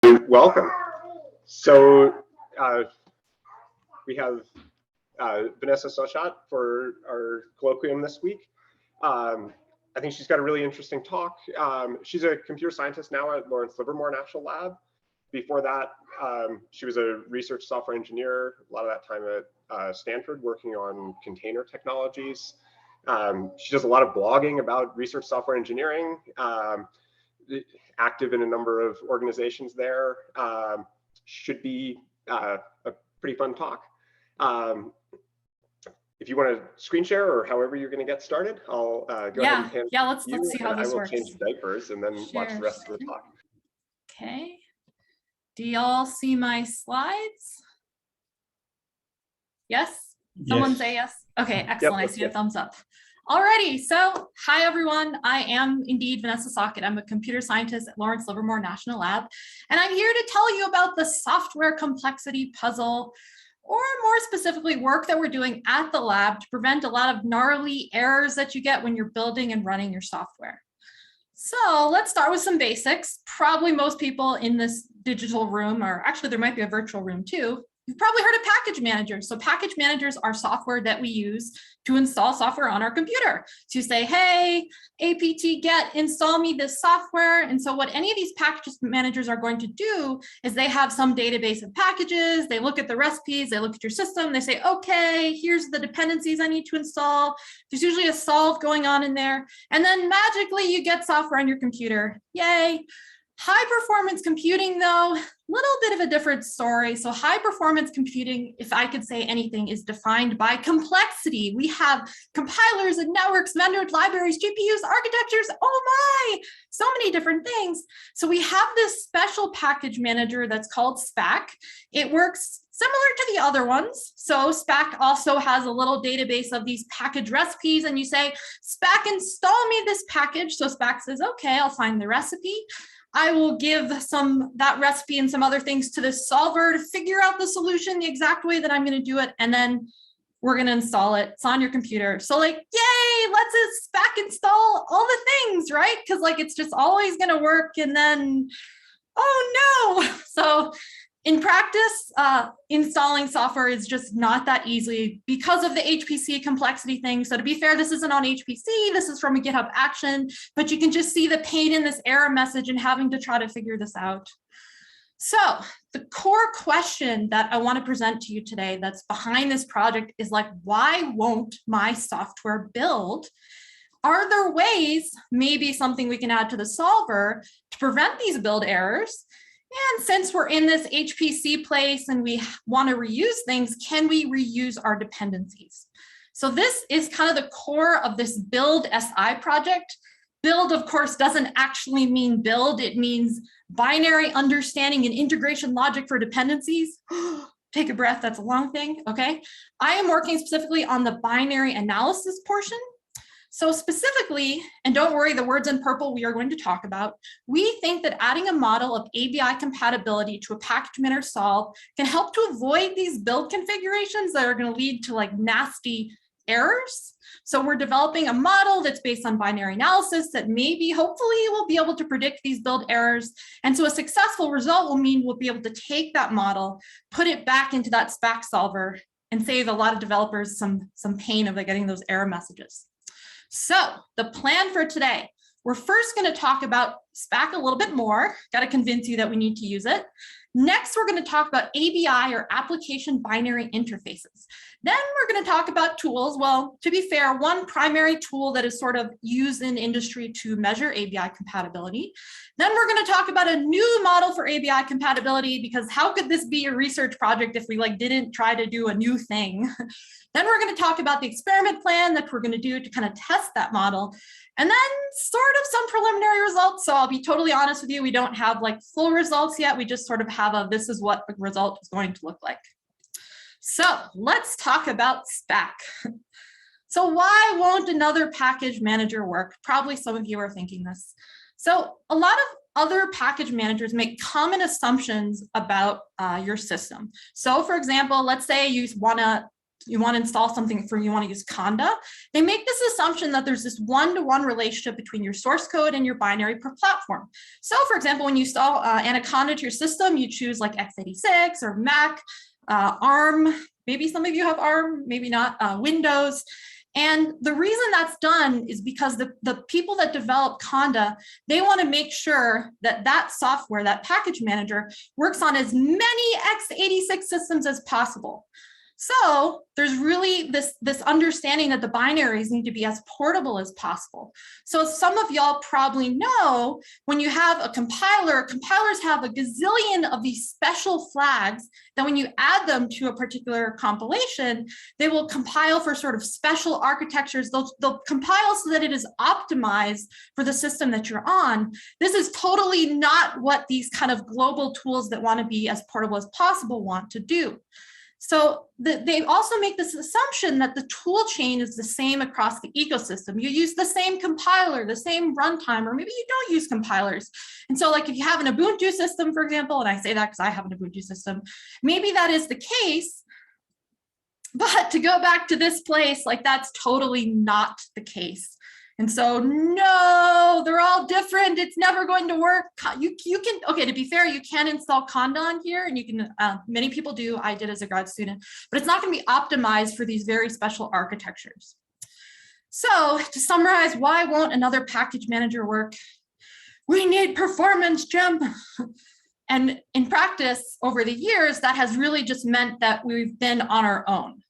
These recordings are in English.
Welcome. So we have Vanessa Sochat for our colloquium this week. I think she's got a really interesting talk. She's a computer scientist now at Lawrence Livermore National Lab. Before that, she was a research software engineer, a lot of that time at Stanford, working on container technologies. She does a lot of blogging about research software engineering, active in a number of organizations there. Should be a pretty fun talk. If you want to screen share or however you're going to get started, I'll go ahead and hand let's see how this works. I will change diapers and then watch the rest of the talk. Okay. Do y'all see my slides? Yes? Someone say yes? Okay, excellent. Yep, I see a thumbs up. Alrighty, so hi everyone. I am indeed Vanessa Sochat. I'm a computer scientist at Lawrence Livermore National Lab, and I'm here to tell you about the software complexity puzzle, or more specifically, work that we're doing at the lab to prevent a lot of gnarly errors that you get when you're building and running your software. So let's start with some basics. Probably most people in this digital room, or actually there might be a virtual room too, you've probably heard of package managers. So package managers are software that we use to install software on our computer. So you say, hey, apt-get, install me this software. And so what any of these package managers are going to do is they have some database of packages, they look at the recipes, they look at your system, they say, okay, here's the dependencies I need to install. There's usually a solve going on in there. And then magically you get software on your computer. Yay. High performance computing, though, a little bit of a different story. So high performance computing, if I could say anything, is defined by complexity. We have compilers and networks, vendors, libraries, GPUs, architectures, oh my, so many different things. So we have this special package manager that's called Spec. It works similar to the other ones. So Spec also has a little database of these package recipes, and you say, Spec, install me this package. So Spec says, okay, I'll find the recipe. I will give that recipe and some other things to the solver to figure out the solution the exact way that I'm going to do it. And then we're going to install it. It's on your computer. So like, yay, let's Spec install all the things, right? Because like, it's just always going to work. And then, oh no. So in practice, installing software is just not that easy because of the HPC complexity thing. So to be fair, this isn't on HPC, this is from a GitHub action, but you can just see the pain in this error message and having to try to figure this out. So the core question that I want to present to you today that's behind this project is like, why won't my software build? Are there ways, maybe something we can add to the solver to prevent these build errors? And since we're in this HPC place and we want to reuse things, can we reuse our dependencies? So this is kind of the core of this build SI project. Build, of course, doesn't actually mean build. It means binary understanding and integration logic for dependencies. Take a breath, that's a long thing, okay? I am working specifically on the binary analysis portion. So specifically, and don't worry, the words in purple we are going to talk about, we think that adding a model of ABI compatibility to a package manager solve can help to avoid these build configurations that are going to lead to like nasty errors. So we're developing a model that's based on binary analysis that maybe, hopefully, will be able to predict these build errors. And so a successful result will mean we'll be able to take that model, put it back into that Spec solver, and save a lot of developers some pain of getting those error messages. So the plan for today, we're first going to talk about Spec a little bit more. Got to convince you that we need to use it. Next, we're going to talk about ABI, or application binary interfaces. Then we're going to talk about tools. Well, to be fair, one primary tool that is sort of used in industry to measure ABI compatibility. Then we're going to talk about a new model for ABI compatibility, because how could this be a research project if we didn't try to do a new thing? Then we're going to talk about the experiment plan that we're going to do to kind of test that model. And then sort of some preliminary results. So I'll be totally honest with you, we don't have full results yet. We just sort of have this is what the result is going to look like. So let's talk about Spec. So why won't another package manager work? Probably some of you are thinking this. So a lot of other package managers make common assumptions about your system. So for example, let's say you want to you want to install something you want to use Conda, they make this assumption that there's this one-to-one relationship between your source code and your binary per platform. So for example, when you install Anaconda to your system, you choose like x86 or Mac, ARM, maybe some of you have ARM, maybe not, Windows. And the reason that's done is because the people that develop Conda, they want to make sure that that software, that package manager, works on as many x86 systems as possible. So there's really this understanding that the binaries need to be as portable as possible. So some of y'all probably know when you have a compiler, compilers have a gazillion of these special flags that when you add them to a particular compilation, they will compile for sort of special architectures. They'll compile so that it is optimized for the system that you're on. This is totally not what these kind of global tools that want to be as portable as possible want to do. So they also make this assumption that the tool chain is the same across the ecosystem. You use the same compiler, the same runtime, or maybe you don't use compilers. And so like if you have an Ubuntu system, for example, and I say that because I have an Ubuntu system, maybe that is the case. But to go back to this place, like that's totally not the case. And so, no, they're all different. It's never going to work. You can, okay, to be fair, you can install Conda on here and you can, many people do, I did as a grad student, but it's not going to be optimized for these very special architectures. So to summarize, why won't another package manager work? We need performance, Jim. And in practice over the years, that has really just meant that we've been on our own.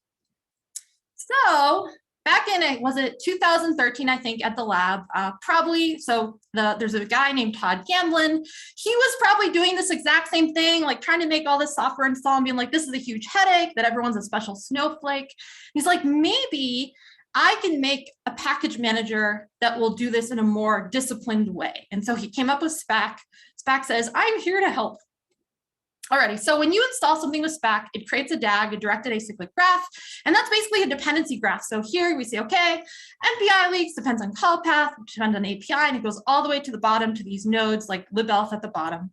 So back in, was it 2013, I think, at the lab, probably, so there's a guy named Todd Gamblin. He was probably doing this exact same thing, like trying to make all this software install and being like, this is a huge headache, that everyone's a special snowflake. He's like, maybe I can make a package manager that will do this in a more disciplined way. And so he came up with Spec. Spec says, I'm here to help. Alrighty, so when you install something with Spec, it creates a DAG, a directed acyclic graph, and that's basically a dependency graph. So here we say, okay, MPI leaks depends on call path, which depends on API, and it goes all the way to the bottom to these nodes like libelf at the bottom.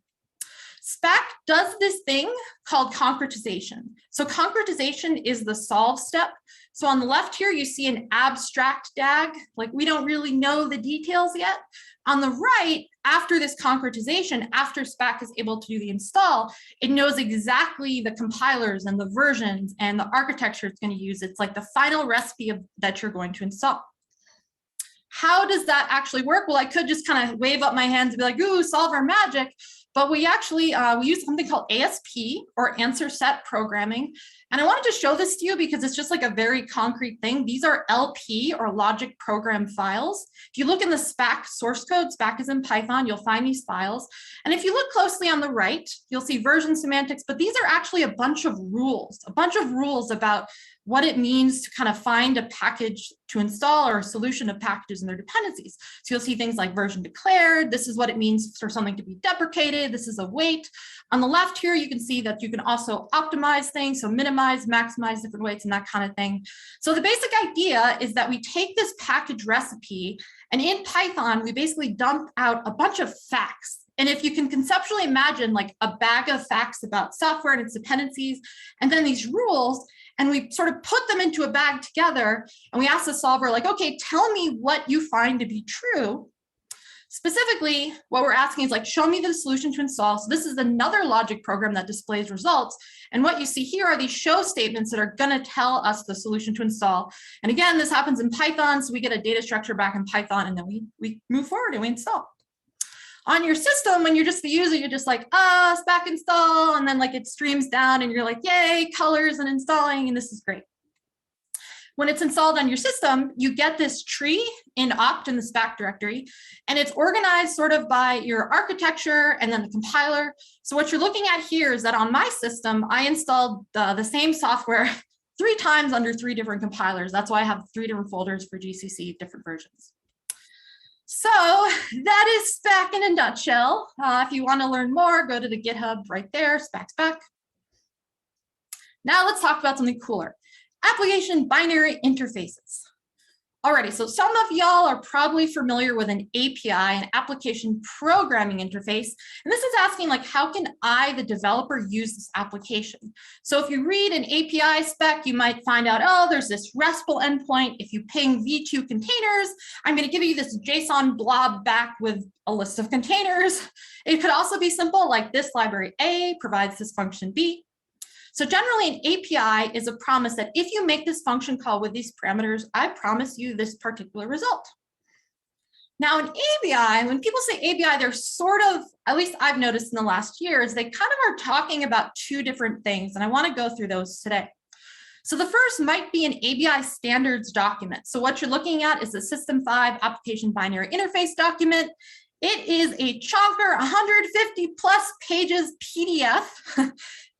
Spec does this thing called concretization. So concretization is the solve step. So on the left here, you see an abstract DAG, like we don't really know the details yet. On the right, after this concretization, after Spec is able to do the install, it knows exactly the compilers and the versions and the architecture it's going to use. It's like the final recipe that you're going to install. How does that actually work? Well, I could just kind of wave up my hands and be like, ooh, solver magic. But we actually, we use something called ASP or answer set programming. And I wanted to show this to you because it's just like a very concrete thing. These are LP or logic program files. If you look in the Spec source code, Spec is in Python, you'll find these files. And if you look closely on the right, you'll see version semantics, but these are actually a bunch of rules about what it means to kind of find a package to install or a solution of packages and their dependencies. So you'll see things like version declared. This is what it means for something to be deprecated. This is a wait. On the left here, you can see that you can also optimize things. So minimize, maximize different weights and that kind of thing. So the basic idea is that we take this package recipe and in Python, we basically dump out a bunch of facts. And if you can conceptually imagine like a bag of facts about software and its dependencies, and then these rules, and we sort of put them into a bag together, and we ask the solver like, okay, tell me what you find to be true. Specifically, what we're asking is like, show me the solution to install. So this is another logic program that displays results. And what you see here are these show statements that are gonna tell us the solution to install. And again, this happens in Python, so we get a data structure back in Python, and then we move forward and we install. On your system, when you're just the user, you're just like, Spec install, and then like it streams down and you're like, yay, colors and installing, and this is great. When it's installed on your system, you get this tree in opt in the Spec directory, and it's organized sort of by your architecture and then the compiler. So what you're looking at here is that on my system, I installed the same software 3 times under 3 different compilers. That's why I have 3 different folders for GCC, different versions. So that is Spec in a nutshell. If you want to learn more, go to the GitHub right there, Spec. Now let's talk about something cooler. Application binary interfaces. Alrighty, so some of y'all are probably familiar with an API, an application programming interface. And this is asking like, how can I, the developer, use this application? So if you read an API spec, you might find out, oh, there's this RESTful endpoint. If you ping v2 containers, I'm going to give you this JSON blob back with a list of containers. It could also be simple, like this library A provides this function B. So generally an API is a promise that if you make this function call with these parameters, I promise you this particular result. Now an API, when people say API, they're sort of, at least I've noticed in the last year, is they kind of are talking about two different things, and I want to go through those today. So the first might be an API standards document. So what you're looking at is the System 5 application binary interface document. It is a chonker, 150 plus pages PDF.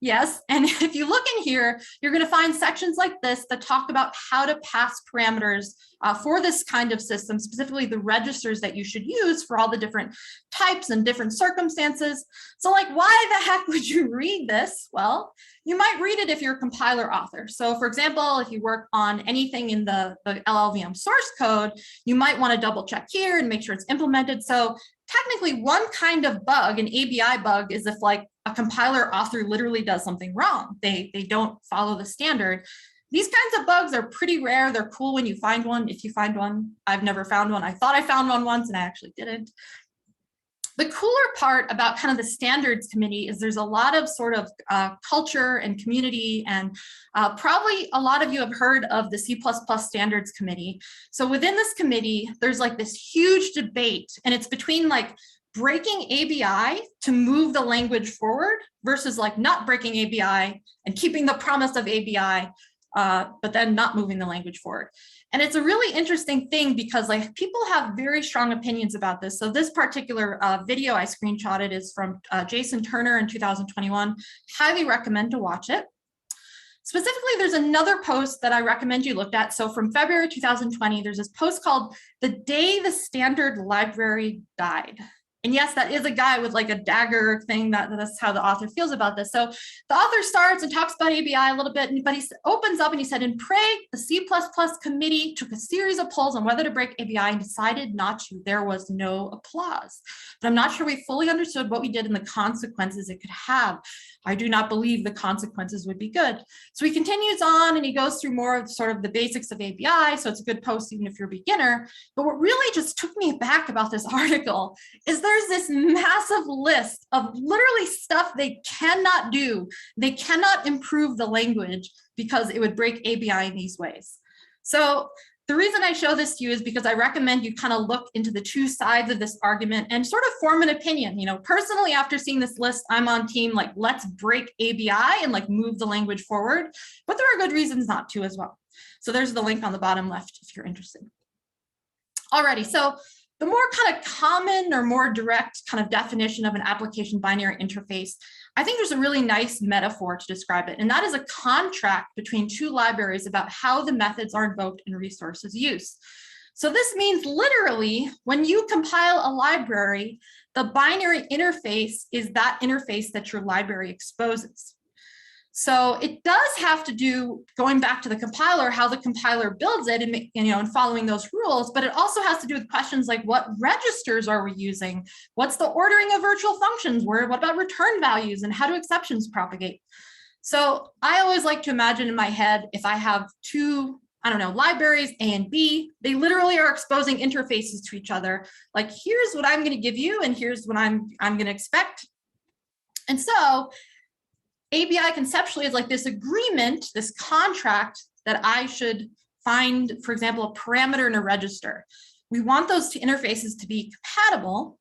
Yes, and if you look in here, you're going to find sections like this that talk about how to pass parameters for this kind of system, specifically the registers that you should use for all the different types and different circumstances. So like, why the heck would you read this? Well, you might read it if you're a compiler author. So for example, if you work on anything in the LLVM source code, you might want to double check here and make sure it's implemented. So technically one kind of bug, an ABI bug, is if like a compiler author literally does something wrong. They don't follow the standard. These kinds of bugs are pretty rare. They're cool when you find one. If you find one, I've never found one. I thought I found one once and I actually didn't. The cooler part about kind of the standards committee is there's a lot of sort of culture and community, and probably a lot of you have heard of the C++ standards committee. So within this committee, there's like this huge debate, and it's between like breaking ABI to move the language forward versus like not breaking ABI and keeping the promise of ABI, but then not moving the language forward. And it's a really interesting thing because like people have very strong opinions about this. So this particular video I screenshotted is from Jason Turner in 2021. Highly recommend to watch it. Specifically, there's another post that I recommend you looked at. So from February 2020, there's this post called "The Day the Standard Library Died." And yes, that is a guy with like a dagger thing. That's how the author feels about this. So the author starts and talks about ABI a little bit, but he opens up and he said, in Prague, the C++ committee took a series of polls on whether to break ABI and decided not to. There was no applause. But I'm not sure we fully understood what we did and the consequences it could have. I do not believe the consequences would be good. So he continues on and he goes through more of sort of the basics of ABI. So it's a good post even if you're a beginner. But what really just took me back about this article is there's this massive list of literally stuff they cannot do. They cannot improve the language because it would break ABI in these ways. So the reason I show this to you is because I recommend you kind of look into the two sides of this argument and sort of form an opinion. You know, personally, after seeing this list, I'm on team like, let's break ABI and like move the language forward, but there are good reasons not to as well. So there's the link on the bottom left if you're interested. Alrighty, so the more kind of common or more direct kind of definition of an application binary interface, I think there's a really nice metaphor to describe it, and that is a contract between two libraries about how the methods are invoked and resources used. So this means literally when you compile a library, the binary interface is that interface that your library exposes. So it does have to do, going back to the compiler, how the compiler builds it and, and following those rules, but it also has to do with questions like what registers are we using? What's the ordering of virtual functions? What about return values and how do exceptions propagate? So I always like to imagine in my head, if I have two, libraries A and B, they literally are exposing interfaces to each other. Like, here's what I'm going to give you and here's what I'm going to expect. And so ABI conceptually is like this agreement, this contract that I should find, for example, a parameter and a register. We want those two interfaces to be compatible.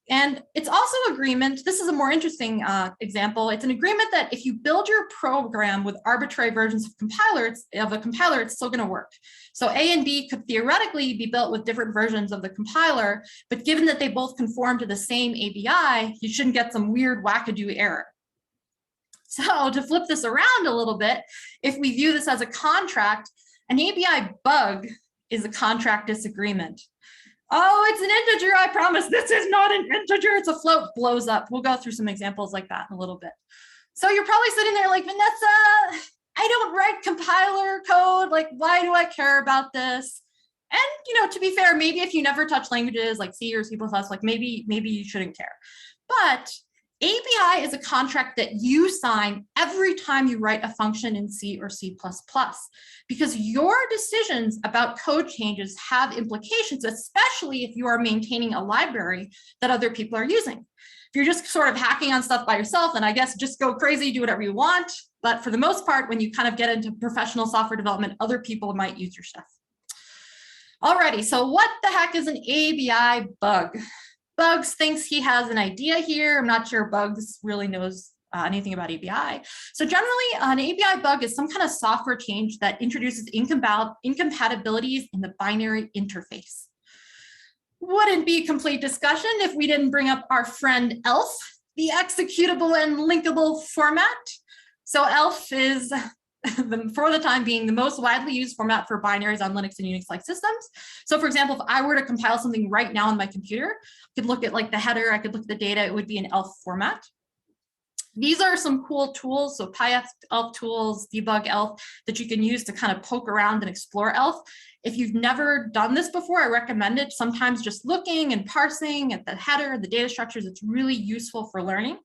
And it's also agreement. This is a more interesting example. It's an agreement that if you build your program with arbitrary versions of a compiler, it's still going to work. So A and B could theoretically be built with different versions of the compiler, but given that they both conform to the same ABI, you shouldn't get some weird wackadoo error. So to flip this around a little bit, if we view this as a contract, an ABI bug is a contract disagreement. Oh, it's an integer, I promise. This is not an integer, it's a float, blows up. We'll go through some examples like that in a little bit. So you're probably sitting there like, Vanessa, I don't write compiler code. Like, why do I care about this? And to be fair, maybe if you never touch languages like C or C++, like maybe you shouldn't care. But ABI is a contract that you sign every time you write a function in C or C++, because your decisions about code changes have implications, especially if you are maintaining a library that other people are using. If you're just sort of hacking on stuff by yourself, then I guess just go crazy, do whatever you want. But for the most part, when you kind of get into professional software development, other people might use your stuff. Alrighty, so what the heck is an ABI bug? Bugs thinks he has an idea here. I'm not sure Bugs really knows anything about ABI. So generally, an ABI bug is some kind of software change that introduces incompatibilities in the binary interface. Wouldn't be a complete discussion if we didn't bring up our friend ELF, the executable and linkable format. So ELF is, for the time being, the most widely used format for binaries on Linux and Unix-like systems. So for example, if I were to compile something right now on my computer, I could look at like the header, I could look at the data, it would be an ELF format. These are some cool tools, so PyElf tools, debug ELF, that you can use to kind of poke around and explore ELF. If you've never done this before, I recommend it. Sometimes just looking and parsing at the header, the data structures, it's really useful for learning.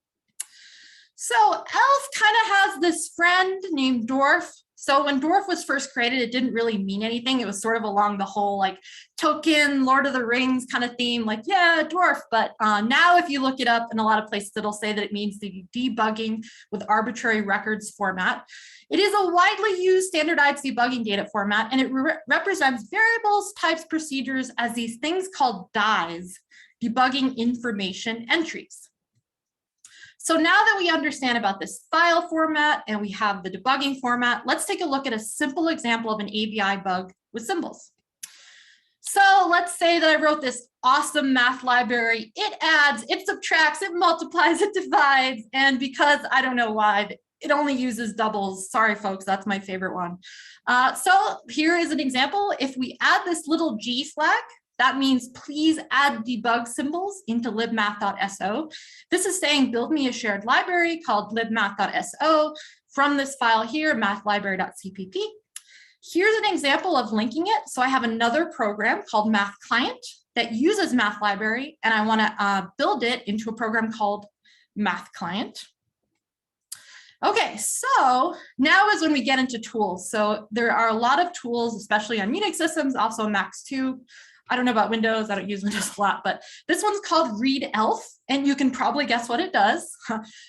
So ELF kind of has this friend named Dwarf. So when Dwarf was first created, it didn't really mean anything. It was sort of along the whole like Tolkien, Lord of the Rings kind of theme, like, yeah, Dwarf. But now if you look it up in a lot of places, it'll say that it means the debugging with arbitrary records format. It is a widely used standardized debugging data format, and it represents variables, types, procedures as these things called DIEs, debugging information entries. So now that we understand about this file format and we have the debugging format, let's take a look at a simple example of an ABI bug with symbols. So let's say that I wrote this awesome math library. It adds, it subtracts, it multiplies, it divides. And because I don't know why, it only uses doubles. Sorry, folks, that's my favorite one. So here is an example. If we add this little G flag, that means please add debug symbols into libmath.so. This is saying build me a shared library called libmath.so from this file here, mathlibrary.cpp. Here's an example of linking it. So I have another program called Math Client that uses Math Library, and I want to build it into a program called Math Client. Okay, so now is when we get into tools. So there are a lot of tools, especially on Unix systems, also Macs too. I don't know about Windows, I don't use Windows a lot, but this one's called readelf, and you can probably guess what it does.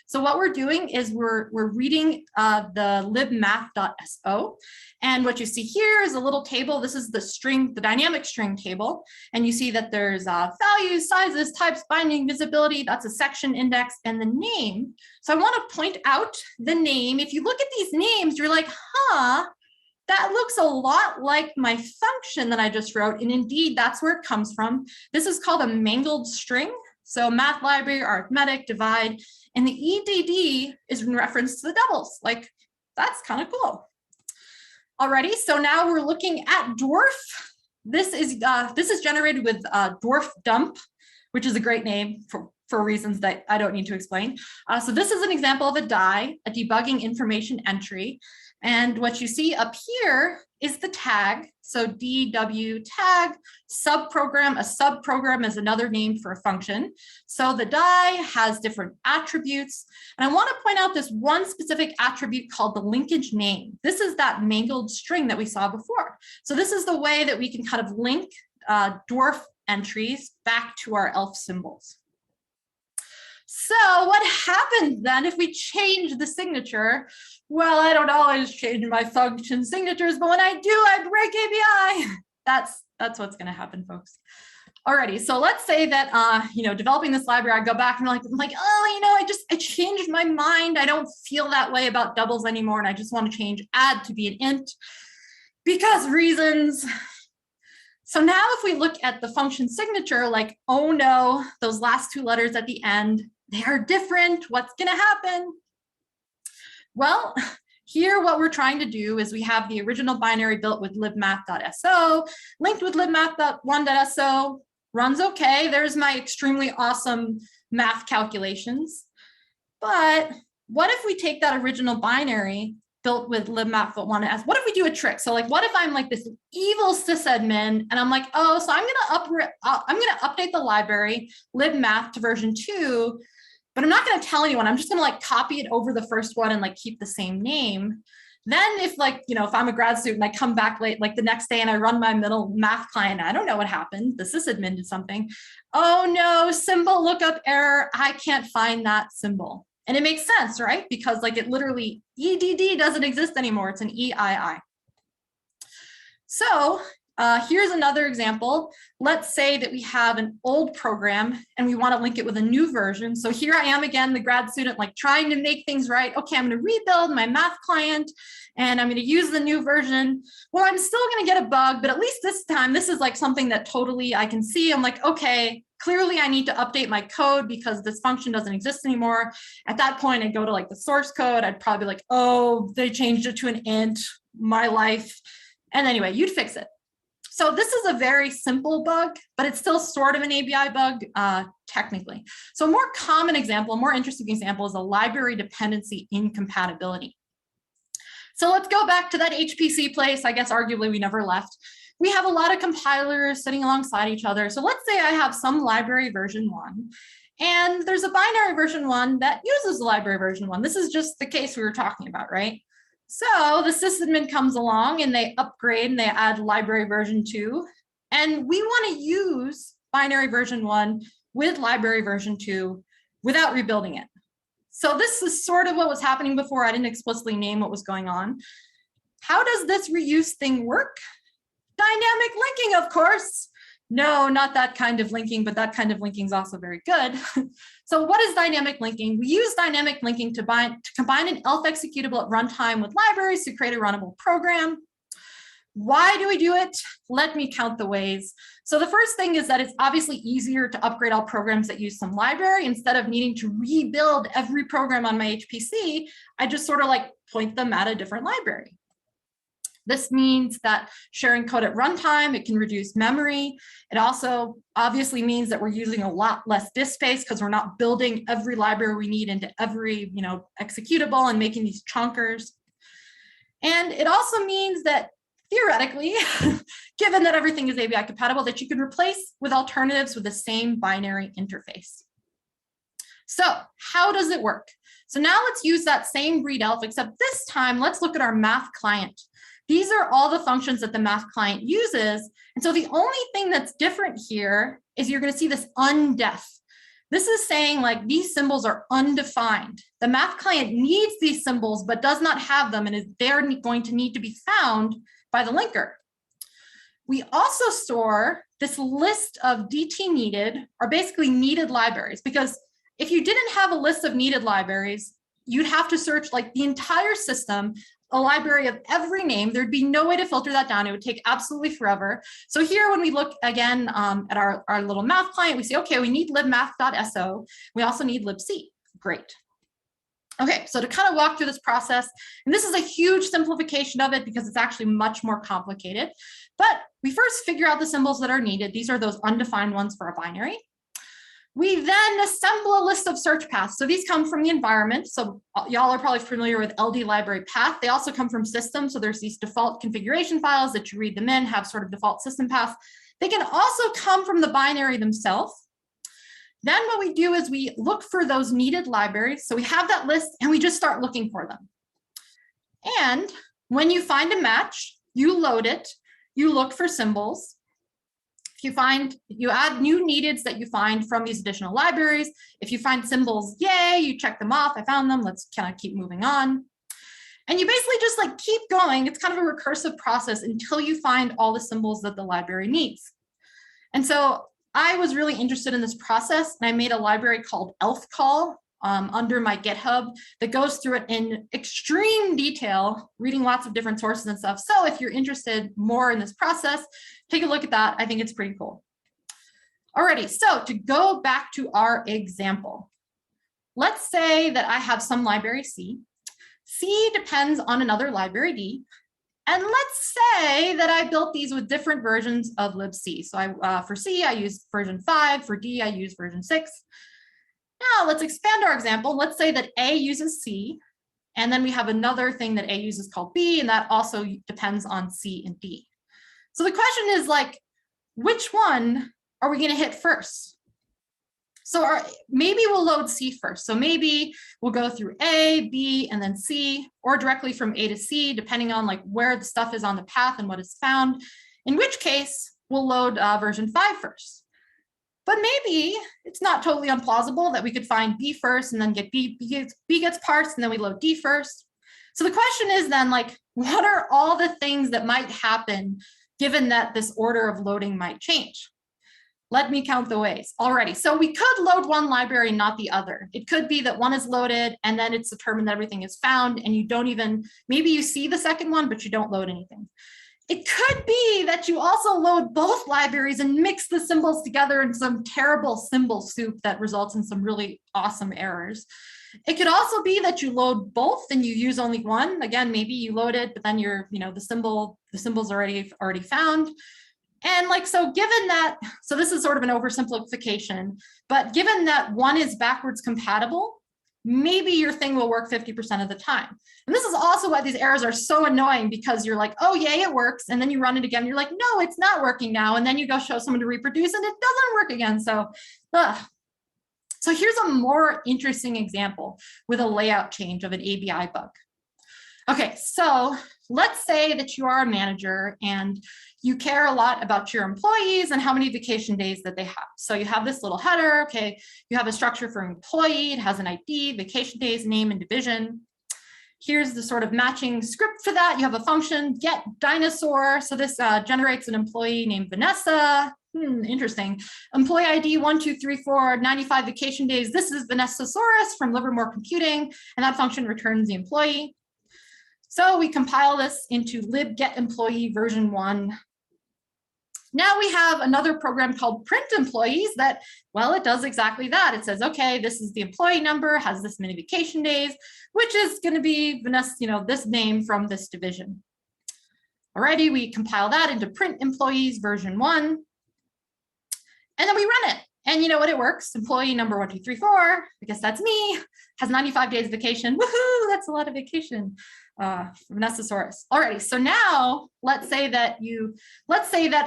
So what we're doing is we're reading the libmath.so, and what you see here is a little table. This is the string, the dynamic string table, and you see that there's values, sizes, types, binding, visibility, that's a section index, and the name. So I want to point out the name. If you look at these names, you're like, huh, that looks a lot like my function that I just wrote, and indeed, that's where it comes from. This is called a mangled string. So math library, arithmetic, divide, and the EDD is in reference to the doubles. Like, that's kind of cool. Alrighty, so now we're looking at dwarf. This is generated with dwarf dump, which is a great name for reasons that I don't need to explain. So this is an example of a DIE, a debugging information entry. And what you see up here is the tag. So DW tag, subprogram. A subprogram is another name for a function. So the DIE has different attributes. And I want to point out this one specific attribute called the linkage name. This is that mangled string that we saw before. So this is the way that we can kind of link dwarf entries back to our ELF symbols. So what happens then if we change the signature? Well, I don't always change my function signatures, but when I do, I break ABI. That's what's going to happen, folks. Alrighty, so let's say that developing this library, I go back and I'm like, oh, I changed my mind. I don't feel that way about doubles anymore, and I just want to change add to be an int because reasons. So now if we look at the function signature, like, oh no, those last two letters at the end, they are different. What's going to happen? Well, here what we're trying to do is we have the original binary built with libmath.so, linked with libmath.1.so, runs okay. There's my extremely awesome math calculations. But what if we take that original binary built with libmath, but want to ask, what if we do a trick? So like, what if I'm like this evil sysadmin and I'm like, oh, so I'm going to update the library libmath to version 2, but I'm not going to tell anyone. I'm just going to like copy it over the first one and like keep the same name. Then if like, you know, if I'm a grad student and I come back late, like the next day and I run my middle math client, I don't know what happened. The sysadmin did something. Oh no, symbol lookup error. I can't find that symbol. And it makes sense, right? Because like it literally, EDD doesn't exist anymore. It's an EII. So here's another example. Let's say that we have an old program and we want to link it with a new version. So here I am again, the grad student, like trying to make things right. Okay, I'm going to rebuild my math client and I'm going to use the new version. Well, I'm still going to get a bug, but at least this time, this is like something that totally I can see. I'm like, okay, clearly I need to update my code because this function doesn't exist anymore. At that point, I'd go to like the source code. I'd probably be like, oh, they changed it to an int, my life. And anyway, you'd fix it. So this is a very simple bug, but it's still sort of an ABI bug technically. So a more common example, a more interesting example is a library dependency incompatibility. So let's go back to that HPC place. I guess arguably we never left. We have a lot of compilers sitting alongside each other. So let's say I have some library version 1, and there's a binary version 1 that uses the library version 1. This is just the case we were talking about, right? So the sysadmin comes along and they upgrade and they add library version 2, and we want to use binary version 1 with library version 2 without rebuilding it. So this is sort of what was happening before. I didn't explicitly name what was going on. How does this reuse thing work? Dynamic linking, of course. No, not that kind of linking, but that kind of linking is also very good. So what is dynamic linking? We use dynamic linking to combine an ELF executable at runtime with libraries to create a runnable program. Why do we do it? Let me count the ways. So the first thing is that it's obviously easier to upgrade all programs that use some library. Instead of needing to rebuild every program on my HPC, I just sort of like point them at a different library. This means that sharing code at runtime, it can reduce memory. It also obviously means that we're using a lot less disk space because we're not building every library we need into every, executable and making these chunkers. And it also means that theoretically, given that everything is ABI compatible, that you can replace with alternatives with the same binary interface. So how does it work? So now let's use that same read ELF, except this time, let's look at our math client. These are all the functions that the math client uses. And so the only thing that's different here is you're going to see this undef. This is saying like these symbols are undefined. The math client needs these symbols, but does not have them, and they're going to need to be found by the linker. We also store this list of DT needed, or basically needed libraries, because if you didn't have a list of needed libraries, you'd have to search like the entire system, a library of every name. There'd be no way to filter that down. It would take absolutely forever. So here, when we look again at our little math client, we say, okay, we need libmath.so. We also need libc. Great. Okay, so to kind of walk through this process, and this is a huge simplification of it because it's actually much more complicated, but we first figure out the symbols that are needed. These are those undefined ones for a binary. We then assemble a list of search paths. So these come from the environment. So y'all are probably familiar with LD library path. They also come from systems. So there's these default configuration files that you read them in, have sort of default system paths. They can also come from the binary themselves. Then what we do is we look for those needed libraries. So we have that list and we just start looking for them. And when you find a match, you load it, you look for symbols. If you add new neededs that you find from these additional libraries. If you find symbols, yay, you check them off. I found them. Let's kind of keep moving on. And you basically just like keep going. It's kind of a recursive process until you find all the symbols that the library needs. And so I was really interested in this process, and I made a library called elfcall under my GitHub that goes through it in extreme detail, reading lots of different sources and stuff. So if you're interested more in this process, take a look at that. I think it's pretty cool. Alrighty, so to go back to our example, let's say that I have some library C. C depends on another library D. And let's say that I built these with different versions of libc. So for C, I use version 5. For D, I use version 6. Now let's expand our example. Let's say that A uses C And then we have another thing that A uses called B, and that also depends on C and D. So the question is like, which one are we going to hit first? So maybe we'll load C first. So maybe we'll go through A, B, and then C, or directly from A to C, depending on like where the stuff is on the path and what is found, in which case we'll load version 5 first. But maybe it's not totally implausible that we could find B first and then get B gets parsed and then we load D first. So the question is then like, what are all the things that might happen given that this order of loading might change? Let me count the ways already. So we could load one library, not the other. It could be that one is loaded and then it's determined that everything is found and you don't even, maybe you see the second one, but you don't load anything. It could be that you also load both libraries and mix the symbols together in some terrible symbol soup that results in some really awesome errors. It could also be that you load both and you use only one. Again, maybe you load it, but then you're, the symbol's already found. And like, so given that, so this is sort of an oversimplification, but given that one is backwards compatible, maybe your thing will work 50% of the time. And this is also why these errors are so annoying, because you're like, oh yay, it works. And then you run it again. You're like, no, it's not working now. And then you go show someone to reproduce and it doesn't work again. So here's a more interesting example with a layout change of an ABI bug. Okay, so let's say that you are a manager and you care a lot about your employees and how many vacation days that they have. So you have this little header, okay, you have a structure for employee, it has an ID, vacation days, name, and division. Here's the sort of matching script for that. You have a function, get dinosaur. So this generates an employee named Vanessa. Interesting. Employee ID 1234, 95 vacation days. This is Vanessa Sochat from Livermore Computing, and that function returns the employee. So we compile this into libgetEmployee version 1. Now we have another program called print employees that, well, it does exactly that. It says, okay, this is the employee number, has this many vacation days, which is going to be Vanessa, this name from this division. Alrighty, we compile that into print employees version 1. And then we run it. And you know what, it works. Employee number 1234, I guess that's me, has 95 days vacation. Woohoo, that's a lot of vacation. Vanessa Sochat. Alrighty, so now let's say that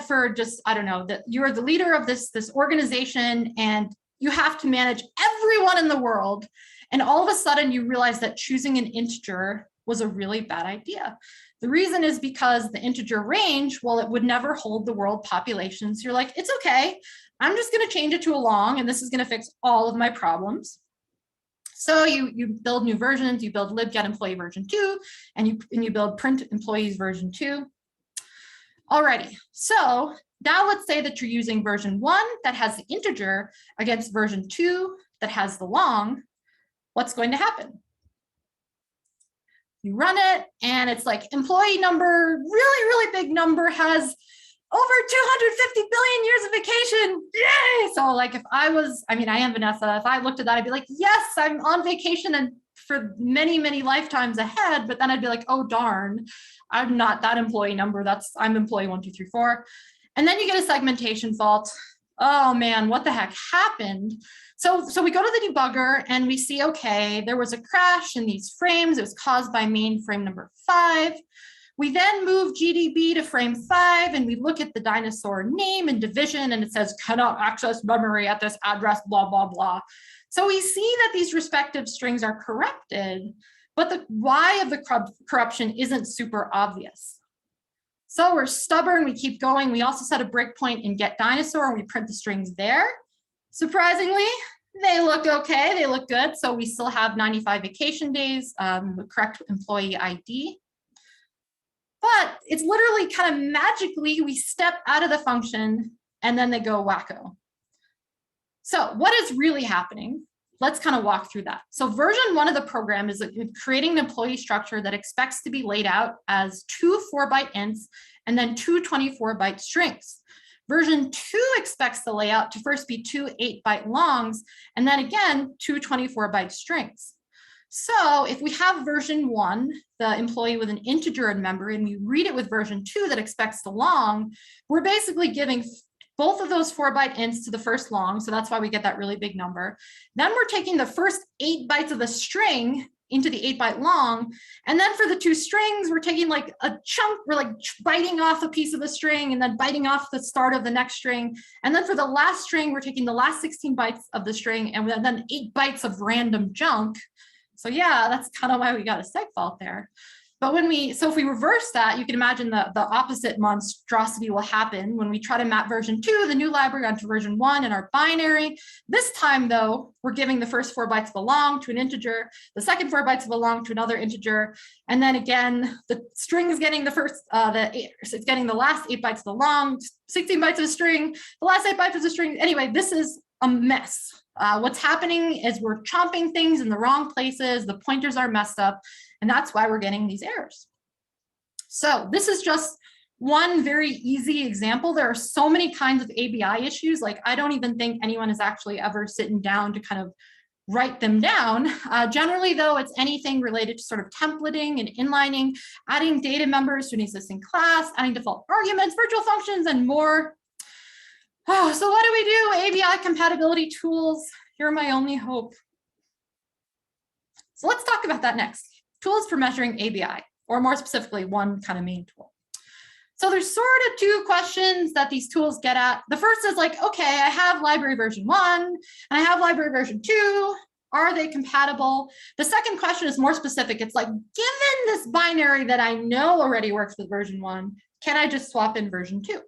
for just, I don't know, that you're the leader of this organization and you have to manage everyone in the world. And all of a sudden you realize that choosing an integer was a really bad idea. The reason is because the integer range, well, it would never hold the world population. So you're like, it's okay. I'm just going to change it to a long, and this is going to fix all of my problems. So you build new versions, you build libgetEmployee version 2, and you build print employees version 2. Alrighty, so now let's say that you're using version 1 that has the integer against version 2 that has the long. What's going to happen? You run it, and it's like employee number, really big number, has over 250 billion years of vacation. Yay! So like if I am Vanessa, if I looked at that, I'd be like, yes, I'm on vacation and for many lifetimes ahead, but then I'd be like, oh darn, I'm not that employee number, I'm employee 1234. And then you get a segmentation fault. Oh man, what the heck happened? So we go to the debugger and we see, okay, there was a crash in these frames. It was caused by main frame number 5. We then move GDB to frame 5 and we look at the dinosaur name and division, and it says cannot access memory at this address, blah, blah, blah. So we see that these respective strings are corrupted, but the why of the corruption isn't super obvious. So we're stubborn, we keep going. We also set a breakpoint in get dinosaur and we print the strings there. Surprisingly, they look okay, they look good. So we still have 95 vacation days, the correct employee ID. But it's literally kind of magically, we step out of the function and then they go wacko. So what is really happening? Let's kind of walk through that. So version 1 of the program is creating an employee structure that expects to be laid out as 2 4-byte ints and then 2 24-byte strings. Version 2 expects the layout to first be 2 8-byte longs and then again 2 24-byte strings. So if we have version 1, the employee with an integer in memory, and we read it with version 2 that expects the long, we're basically giving both of those 4-byte ints to the first long. So that's why we get that really big number. Then we're taking the first 8 bytes of the string into the 8-byte long. And then for the two strings, we're taking like a chunk, we're like biting off a piece of the string and then biting off the start of the next string. And then for the last string, we're taking the last 16 bytes of the string and then 8 bytes of random junk. So yeah, that's kind of why we got a seg fault there. But if we reverse that, you can imagine the opposite monstrosity will happen when we try to map version 2, the new library, onto version 1 in our binary. This time though, we're giving the first 4 bytes of a long to an integer, the second 4 bytes of a long to another integer. And then again, the string is getting it's getting the last 8 bytes of the long, 16 bytes of a string, the last 8 bytes of the string. Anyway, this is a mess. What's happening is we're chomping things in the wrong places, the pointers are messed up, and that's why we're getting these errors. So this is just one very easy example. There are so many kinds of ABI issues, like I don't even think anyone is actually ever sitting down to kind of write them down. Generally though, it's anything related to sort of templating and inlining, adding data members to an existing class, adding default arguments, virtual functions, and more. Oh, so what do we do? ABI compatibility tools. You're my only hope. So let's talk about that next. Tools for measuring ABI, or more specifically, one kind of main tool. So there's sort of two questions that these tools get at. The first is like, okay, I have library version 1 and I have library version 2. Are they compatible? The second question is more specific. It's like, given this binary that I know already works with version 1, can I just swap in version 2?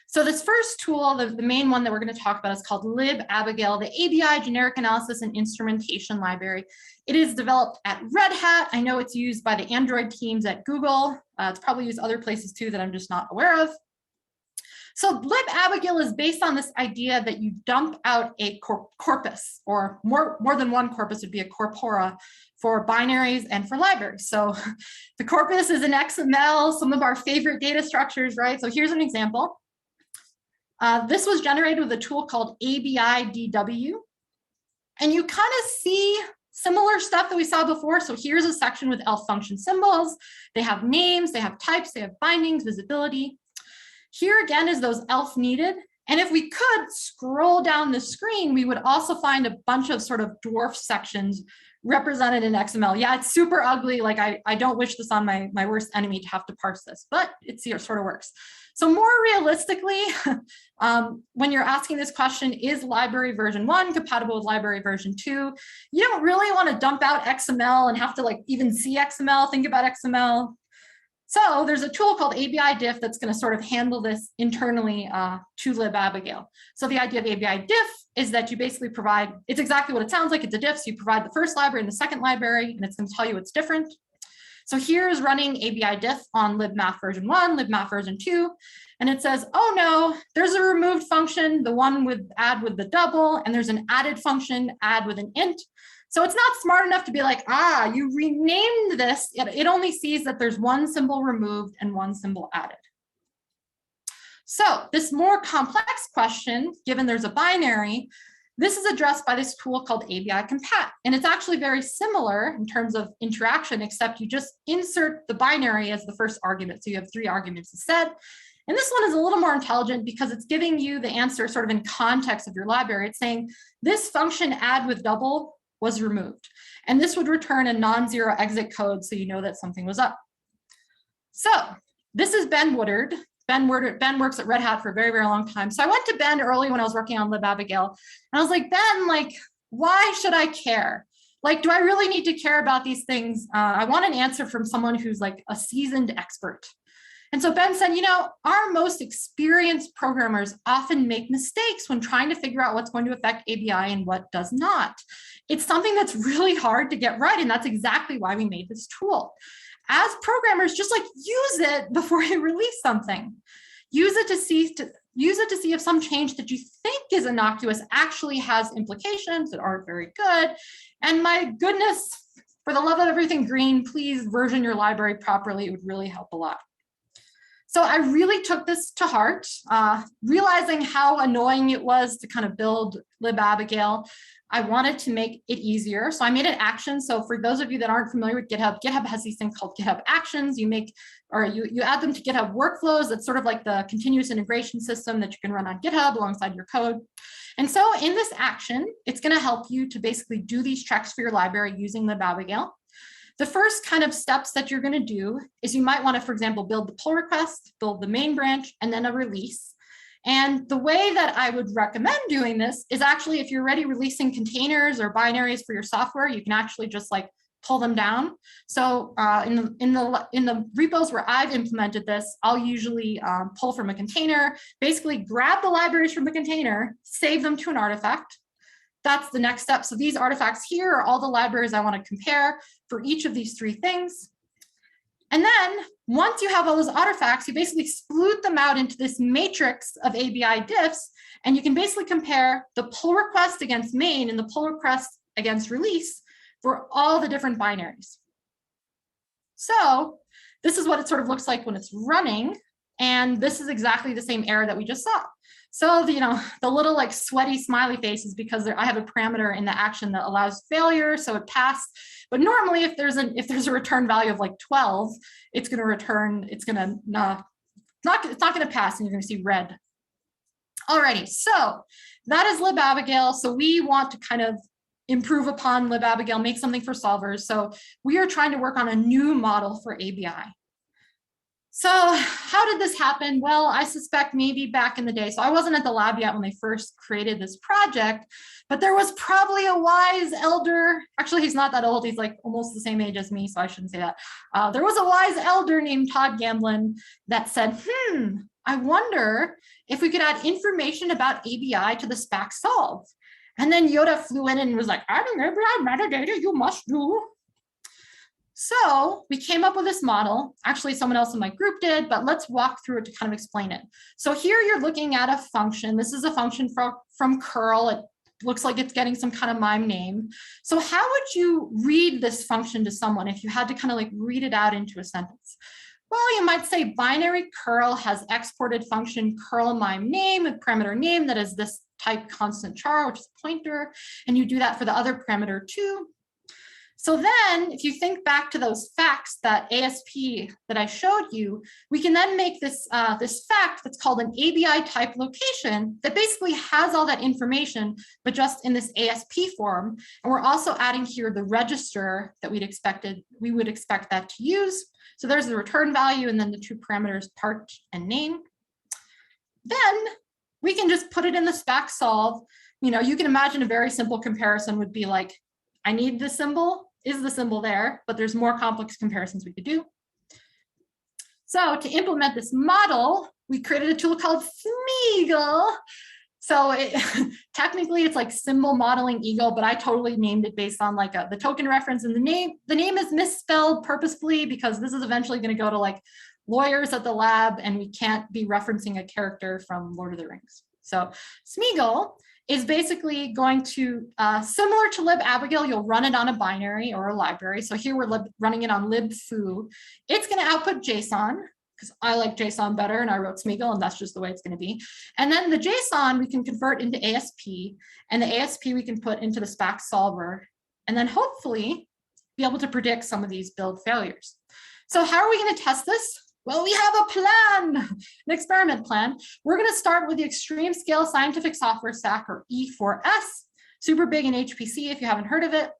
So this first tool, the main one that we're going to talk about, is called libabigail, the ABI Generic Analysis and Instrumentation Library. It is developed at Red Hat. I know it's used by the Android teams at Google. It's probably used other places too that I'm just not aware of. So libabigail is based on this idea that you dump out a corpus, or more than one corpus would be a corpora, for binaries and for libraries. So the corpus is an XML, some of our favorite data structures, right? So here's an example. This was generated with a tool called ABI-DW. And you kind of see similar stuff that we saw before. So here's a section with ELF function symbols. They have names, they have types, they have bindings, visibility. Here again is those ELF needed. And if we could scroll down the screen, we would also find a bunch of sort of dwarf sections represented in XML. Yeah, it's super ugly. Like I don't wish this on my worst enemy to have to parse this, but it sort of works. So more realistically, when you're asking this question, is library version 1 compatible with library version 2? You don't really want to dump out XML and have to like even see XML, think about XML. So there's a tool called ABI-diff that's going to sort of handle this internally to libabigail. So the idea of ABI-diff is that you basically provide, it's exactly what it sounds like, it's a diff. So you provide the first library and the second library, and it's going to tell you what's different. So here's running ABI-diff on libmath version 1, libmath version 2, and it says, oh no, there's a removed function, the one with add with the double, and there's an added function, add with an int. So it's not smart enough to be like, you renamed this. It only sees that there's one symbol removed and one symbol added. So this more complex question, given there's a binary, this is addressed by this tool called ABI-compat. And it's actually very similar in terms of interaction, except you just insert the binary as the first argument. So you have 3 arguments instead. And this one is a little more intelligent because it's giving you the answer sort of in context of your library. It's saying this function add with double was removed. And this would return a non-zero exit code so you know that something was up. So this is Ben Woodard. Ben works at Red Hat for a very, very long time. So I went to Ben early when I was working on libabigail. And I was like, Ben, like, why should I care? Like, do I really need to care about these things? I want an answer from someone who's like a seasoned expert. And so Ben said, our most experienced programmers often make mistakes when trying to figure out what's going to affect ABI and what does not. It's something that's really hard to get right. And that's exactly why we made this tool. As programmers, just like use it before you release something. Use it to see if some change that you think is innocuous actually has implications that aren't very good. And my goodness, for the love of everything green, please version your library properly. It would really help a lot. So I really took this to heart, realizing how annoying it was to kind of build libabigail. I wanted to make it easier. So I made an action. So for those of you that aren't familiar with GitHub, GitHub has these things called GitHub Actions. You add them to GitHub workflows. It's sort of like the continuous integration system that you can run on GitHub alongside your code. And so in this action, it's going to help you to basically do these checks for your library using libabigail. The first kind of steps that you're going to do is you might want to, for example, build the pull request, build the main branch, and then a release. And the way that I would recommend doing this is actually if you're already releasing containers or binaries for your software, you can actually just like pull them down. So in the repos where I've implemented this, I'll usually pull from a container, basically grab the libraries from the container, save them to an artifact. That's the next step. So these artifacts here are all the libraries I want to compare for each of these three things. And then once you have all those artifacts, you basically sploot them out into this matrix of ABI diffs, and you can basically compare the pull request against main and the pull request against release for all the different binaries. So this is what it sort of looks like when it's running. And this is exactly the same error that we just saw. So the little like sweaty smiley face is because I have a parameter in the action that allows failure, so it passed. But normally, if there's a return value of like 12, it's going to return. It's not going to pass, and you're going to see red. Alrighty, so that is libabigail. So we want to kind of improve upon libabigail, make something for solvers. So we are trying to work on a new model for ABI. So how did this happen? Well, I suspect maybe back in the day. So I wasn't at the lab yet when they first created this project, but there was probably a wise elder. Actually, he's not that old. He's like almost the same age as me, so I shouldn't say that. There was a wise elder named Todd Gamblin that said, I wonder if we could add information about ABI to the Spec solve. And then Yoda flew in and was like, I don't know, metadata, you must do. So we came up with this model. Actually, someone else in my group did, but let's walk through it to kind of explain it. So here you're looking at a function. This is a function from curl. It looks like it's getting some kind of MIME name. So how would you read this function to someone if you had to kind of like read it out into a sentence? Well, you might say binary curl has exported function curl MIME name with parameter name that is this type constant char, which is a pointer, and you do that for the other parameter too. So then if you think back to those facts, that ASP that I showed you, we can then make this, this fact that's called an ABI type location that basically has all that information, but just in this ASP form. And we're also adding here the register that we would expect that to use. So there's the return value and then the two parameters part and name. Then we can just put it in the Spec solve. You can imagine a very simple comparison would be like, I need the symbol. Is the symbol there? But there's more complex comparisons we could do. So to implement this model, we created a tool called Smeagol. So technically it's like symbol modeling eagle, but I totally named it based on like the token reference, and the name is misspelled purposefully because this is eventually going to go to like lawyers at the lab, and we can't be referencing a character from Lord of the Rings. So Smeagol is basically going to, similar to libabigail, you'll run it on a binary or a library. So here we're running it on libfoo. It's going to output JSON, because I like JSON better, and I wrote Smeagol, and that's just the way it's going to be. And then the JSON we can convert into ASP, and the ASP we can put into the Spec solver, and then hopefully be able to predict some of these build failures. So how are we going to test this? Well, we have a plan, an experiment plan. We're going to start with the Extreme Scale Scientific Software Stack, or E4S, super big in HPC if you haven't heard of it.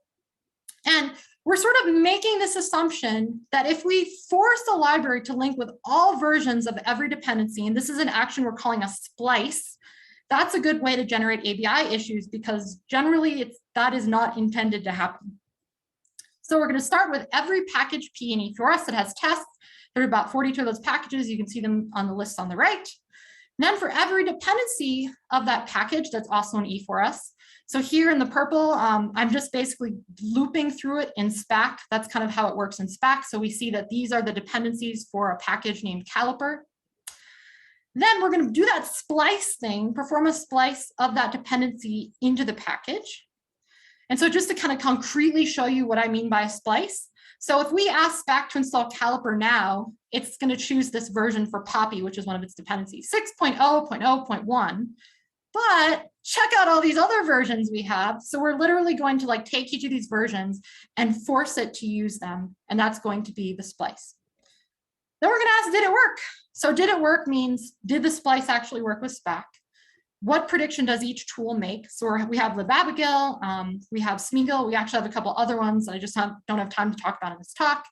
And we're sort of making this assumption that if we force a library to link with all versions of every dependency, and this is an action we're calling a splice, that's a good way to generate ABI issues, because generally that is not intended to happen. So we're going to start with every package P in E4S that has tests. There are about 42 of those packages. You can see them on the list on the right. And then for every dependency of that package, that's also an E4S. So here in the purple, I'm just basically looping through it in Spec. That's kind of how it works in Spec. So we see that these are the dependencies for a package named caliper. Then we're going to do that splice thing, perform a splice of that dependency into the package. And so just to kind of concretely show you what I mean by a splice. So if we ask Spec to install caliper now, it's going to choose this version for Poppy, which is one of its dependencies, 6.0.0.1. but check out all these other versions we have. So we're literally going to like take each of these versions and force it to use them. And that's going to be the splice. Then we're going to ask, did it work? So did it work means, did the splice actually work with Spec? What prediction does each tool make? So we have libabigail, we have Smeagol, we actually have a couple other ones that I just don't have time to talk about in this talk.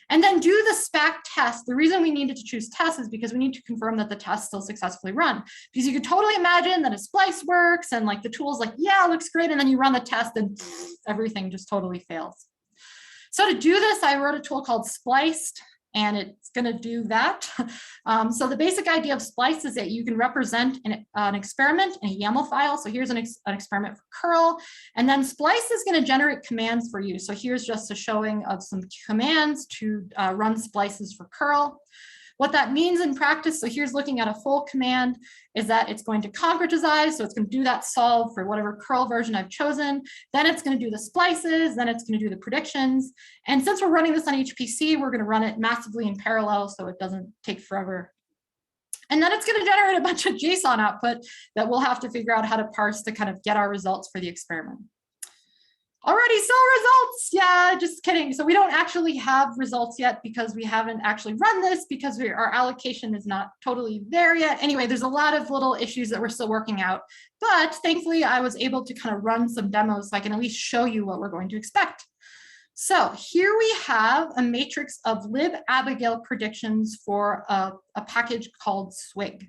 And then do the Spec test. The reason we needed to choose test is because we need to confirm that the test still successfully run. Because you could totally imagine that a splice works and like the tool's like, yeah, it looks great. And then you run the test and everything just totally fails. So to do this, I wrote a tool called Spliced, and it's going to do that. So the basic idea of Splice is that you can represent an experiment in a YAML file. So here's an experiment for curl, and then Splice is going to generate commands for you. So here's just a showing of some commands to run splices for curl. What that means in practice, so here's looking at a full command, is that it's going to concretize. So it's going to do that solve for whatever curl version I've chosen. Then it's going to do the splices. Then it's going to do the predictions. And since we're running this on HPC, we're going to run it massively in parallel so it doesn't take forever. And then it's going to generate a bunch of JSON output that we'll have to figure out how to parse to kind of get our results for the experiment. Already saw results. Yeah, just kidding. So we don't actually have results yet because we haven't actually run this because our allocation is not totally there yet. Anyway, there's a lot of little issues that we're still working out. But thankfully, I was able to kind of run some demos so I can at least show you what we're going to expect. So here we have a matrix of libabigail predictions for a package called Swig.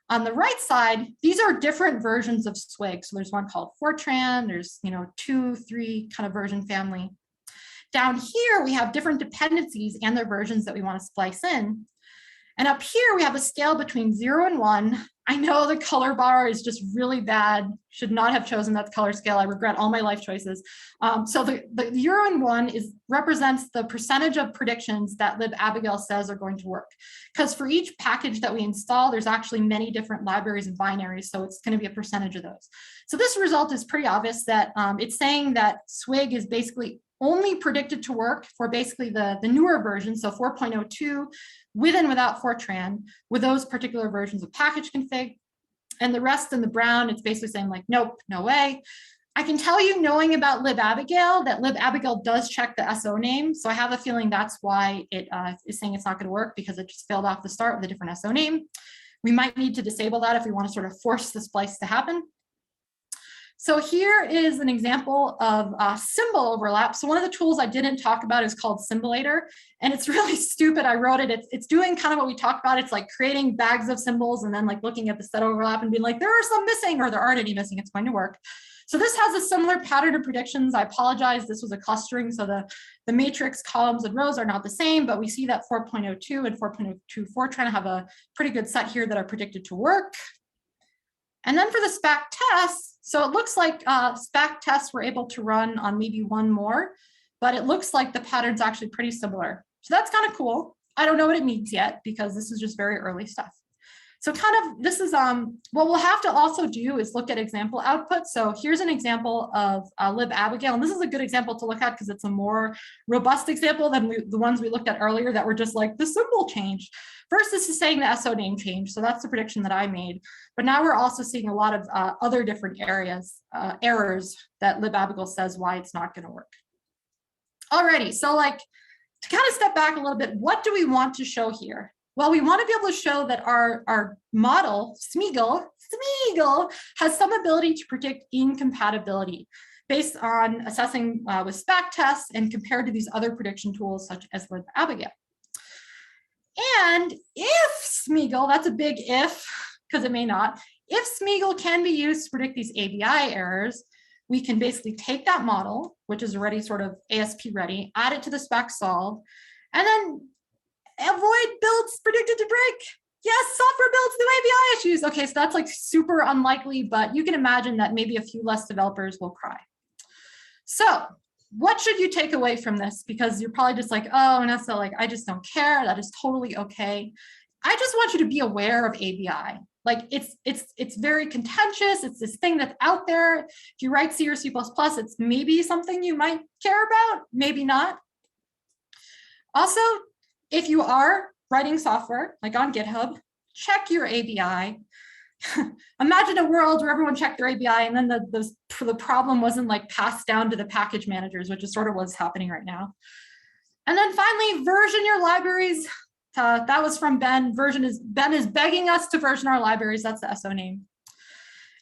On the right side, these are different versions of Swig. So there's one called Fortran, there's 2, 3 kind of version family. Down here, we have different dependencies and their versions that we want to splice in. And up here, we have a scale between 0 and 1. I know the color bar is just really bad. Should not have chosen that color scale. I regret all my life choices. So the 0 and 1 represents the percentage of predictions that libabigail says are going to work. Because for each package that we install, there's actually many different libraries and binaries. So it's going to be a percentage of those. So this result is pretty obvious that it's saying that Swig is basically only predicted to work for basically the newer version, so 4.02, with and without Fortran, with those particular versions of package config. And the rest in the brown, it's basically saying like, nope, no way. I can tell you, knowing about libabigail, that libabigail does check the SO name. So I have a feeling that's why it is saying it's not going to work, because it just failed off the start with a different SO name. We might need to disable that if we want to sort of force the splice to happen. So here is an example of symbol overlap. So one of the tools I didn't talk about is called Symbolator, and it's really stupid. I wrote it. It's doing kind of what we talked about. It's like creating bags of symbols and then like looking at the set overlap and being like, there are some missing or there aren't any missing. It's going to work. So this has a similar pattern of predictions. I apologize. This was a clustering. So the matrix columns and rows are not the same, but we see that 4.02 and 4.02 Fortran have a pretty good set here that are predicted to work. And then for the Spec tests, so it looks like Spec tests were able to run on maybe one more, but it looks like the pattern's actually pretty similar. So that's kind of cool. I don't know what it means yet because this is just very early stuff. So kind of this is what we'll have to also do is look at example output. So here's an example of libabigail, and this is a good example to look at because it's a more robust example than the ones we looked at earlier that were just like the symbol changed. First, this is saying the SO name changed, so that's the prediction that I made. But now we're also seeing a lot of other different errors that libabigail says why it's not going to work. Alrighty, so like to kind of step back a little bit, what do we want to show here? Well, we want to be able to show that our model, Smeagol, has some ability to predict incompatibility based on assessing with Spec tests and compared to these other prediction tools such as libabigail. And if Smeagol, that's a big if, because it may not, if Smeagol can be used to predict these ABI errors, we can basically take that model, which is already sort of ASP ready, add it to the Spec solve, and then avoid builds predicted to break. Yes, software builds new ABI issues. Okay, so that's like super unlikely, but you can imagine that maybe a few less developers will cry. So what should you take away from this? Because you're probably just like, oh, Vanessa, like, I just don't care. That is totally okay. I just want you to be aware of ABI. Like it's very contentious. It's this thing that's out there. If you write C or C++, it's maybe something you might care about, maybe not. Also, if you are writing software, like on GitHub, check your ABI. imagine a world where everyone checked their ABI and then the problem wasn't like passed down to the package managers, which is sort of what's happening right now. And then finally, version your libraries. That was from Ben. Ben is begging us to version our libraries. That's the SO name.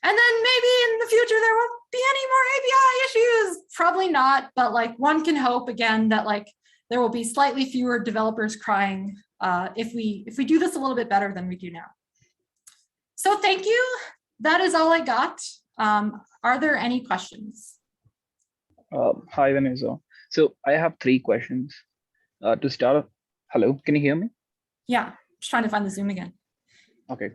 And then maybe in the future, there won't be any more API issues. Probably not, but like one can hope again that like there will be slightly fewer developers crying if we do this a little bit better than we do now. So thank you. That is all I got. Are there any questions? Hi, Vanessa. So I have 3 questions. To start, hello, can you hear me? Yeah, just trying to find the Zoom again. Okay,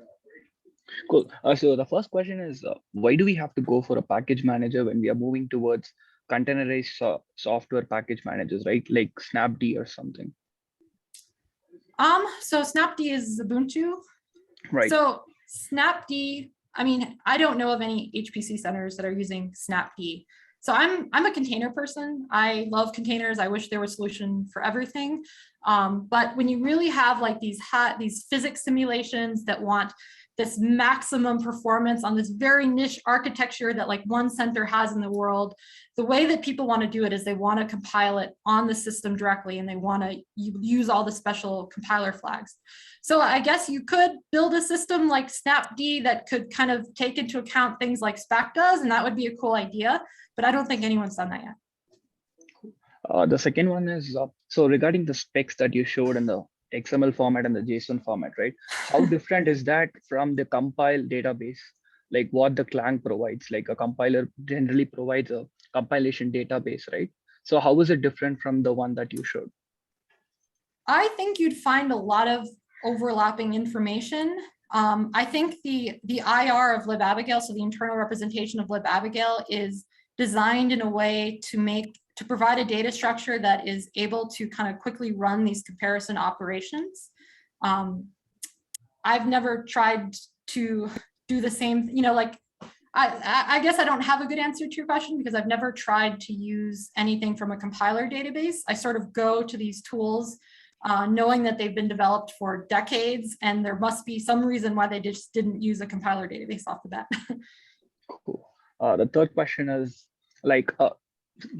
cool. So the first question is, why do we have to go for a package manager when we are moving towards containerized software package managers, right? Like Snapd or something. So Snapd is Ubuntu. Right. So Snapd, I mean, I don't know of any HPC centers that are using Snapd. So I'm a container person. I love containers. I wish there was a solution for everything. But when you really have like these physics simulations that want this maximum performance on this very niche architecture that like one center has in the world, the way that people want to do it is they want to compile it on the system directly and they want to use all the special compiler flags. So I guess you could build a system like Snapd that could kind of take into account things like Spec does, and that would be a cool idea, but I don't think anyone's done that yet. The second one is, so regarding the specs that you showed in the XML format and the JSON format, right? How different is that from the compile database? Like what the Clang provides, like a compiler generally provides a compilation database, right? So how is it different from the one that you showed? I think you'd find a lot of overlapping information. I think the IR of libabigail, so the internal representation of libabigail, is designed in a way to provide a data structure that is able to kind of quickly run these comparison operations. I've never tried to do the same, like, I guess I don't have a good answer to your question because I've never tried to use anything from a compiler database. I sort of go to these tools knowing that they've been developed for decades and there must be some reason why they just didn't use a compiler database off the bat. Cool. The third question is like,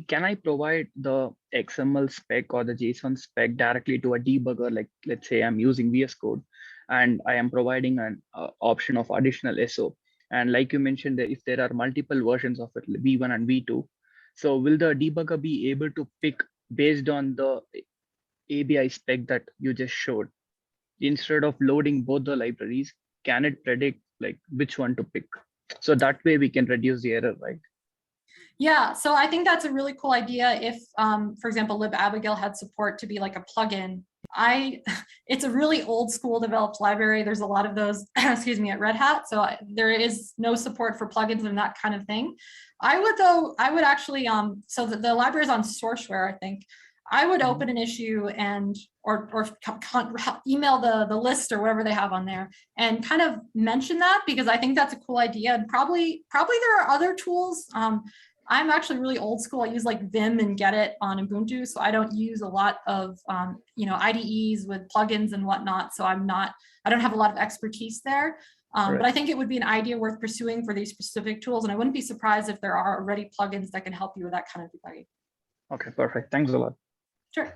can I provide the XML spec or the JSON spec directly to a debugger? Like, let's say I'm using VS Code and I am providing an option of additional SO. And like you mentioned, that if there are multiple versions of it, V1 and V2, so will the debugger be able to pick based on the ABI spec that you just showed? Instead of loading both the libraries, can it predict like which one to pick? So that way we can reduce the error, right? Yeah, so I think that's a really cool idea. If, for example, libabigail had support to be like a plugin. It's a really old school developed library. There's a lot of those, excuse me, at Red Hat. So there is no support for plugins and that kind of thing. I would actually, so the library is on Sourceware, I think. I would open an issue and or email the list or whatever they have on there and kind of mention that because I think that's a cool idea. And probably there are other tools. I'm actually really old school. I use like Vim and Gedit on Ubuntu, so I don't use a lot of IDEs with plugins and whatnot. So I don't have a lot of expertise there. Right. But I think it would be an idea worth pursuing for these specific tools, and I wouldn't be surprised if there are already plugins that can help you with that kind of debugging. Okay, perfect. Thanks a lot. Sure.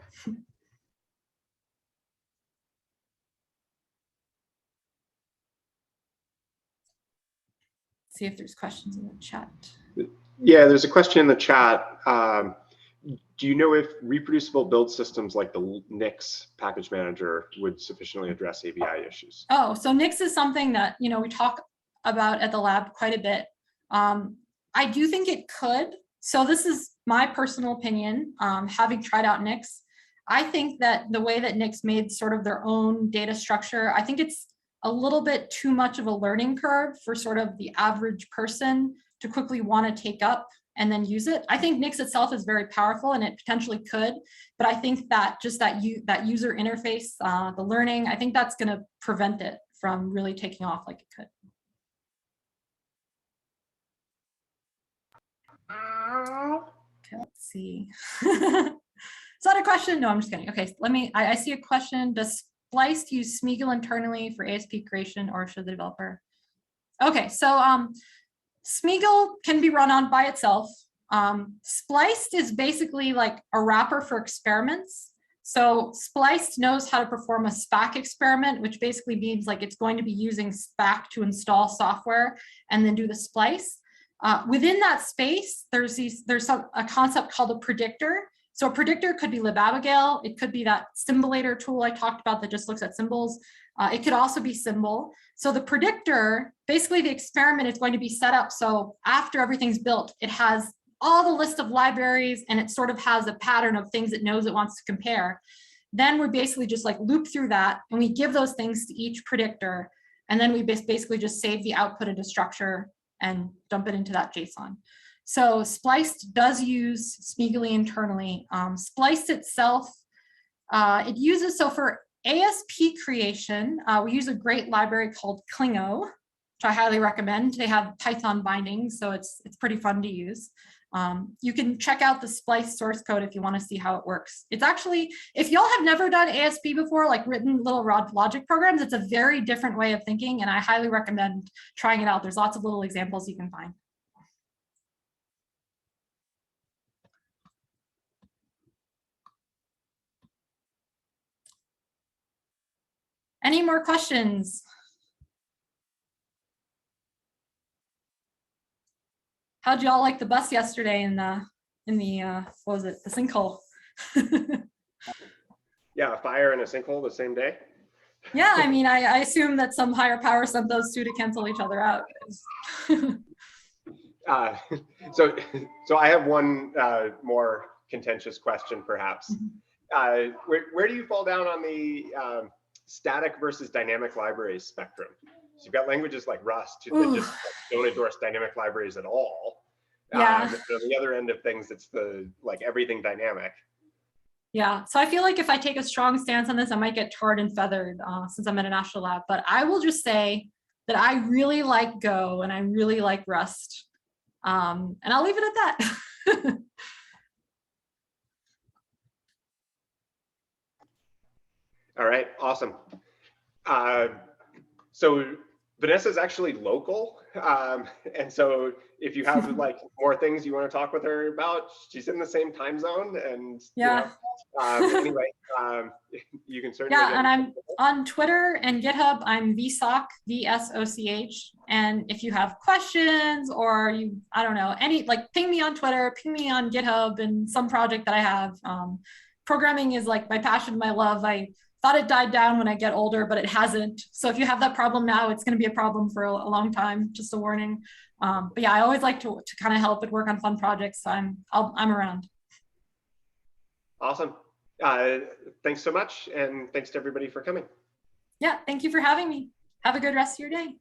See if there's questions in the chat. Yeah, there's a question in the chat. Do you know if reproducible build systems like the Nix package manager would sufficiently address ABI issues? Oh, so Nix is something that we talk about at the lab quite a bit. I do think it could. So this is my personal opinion, having tried out Nix. I think that the way that Nix made sort of their own data structure, I think it's a little bit too much of a learning curve for sort of the average person to quickly want to take up and then use it. I think Nix itself is very powerful and it potentially could, but I think that just that user interface, the learning, I think that's going to prevent it from really taking off like it could. Okay, let's see. Is that a question? No, I'm just kidding. Okay, I see a question. Does Splice use Smeagol internally for ASP creation or should the developer? Okay, so Smeagol can be run on by itself. Spliced is basically like a wrapper for experiments. So Spliced knows how to perform a SPAC experiment, which basically means like it's going to be using SPAC to install software and then do the splice. Within that space, there's a concept called a predictor. So a predictor could be libabigail. It could be that symbolator tool I talked about that just looks at symbols. It could also be symbol. So the predictor, basically the experiment is going to be set up so after everything's built, it has all the list of libraries and it sort of has a pattern of things it knows it wants to compare. Then we basically just like loop through that and we give those things to each predictor. And then we basically just save the output into structure and dump it into that JSON. So Spliced does use Smeagol internally. Spliced itself, it uses, so for ASP creation, we use a great library called Klingo, which I highly recommend. They have Python bindings, so it's pretty fun to use. You can check out the Splice source code if you want to see how it works. It's actually, if y'all have never done ASP before, like written little logic programs, it's a very different way of thinking, and I highly recommend trying it out. There's lots of little examples you can find. Any more questions? How'd y'all like the bus yesterday in the what was it, the sinkhole? Yeah, a fire and a sinkhole the same day. Yeah, I mean, I assume that some higher power sent those two to cancel each other out. So I have one more contentious question, perhaps. Where do you fall down on the static versus dynamic libraries spectrum? So you've got languages like Rust that just don't endorse dynamic libraries at all. Yeah. On the other end of things, it's the like everything dynamic. Yeah, so I feel like if I take a strong stance on this, I might get tarred and feathered since I'm at a national lab. But I will just say that I really like Go and I really like Rust. And I'll leave it at that. All right, awesome. So Vanessa is actually local. And so if you have like more things you want to talk with her about, she's in the same time zone. And yeah. Anyway, you can certainly. Yeah, and I'm on Twitter and GitHub. I'm VSOCH, VSOCH. And if you have questions or you, I don't know, any, like ping me on Twitter, ping me on GitHub and some project that I have. Programming is like my passion, my love. I thought it died down when I get older, but it hasn't. So if you have that problem now, it's going to be a problem for a long time, just a warning. But yeah, I always like to kind of help and work on fun projects. So I'm around. Awesome. Thanks so much. And thanks to everybody for coming. Yeah, thank you for having me. Have a good rest of your day.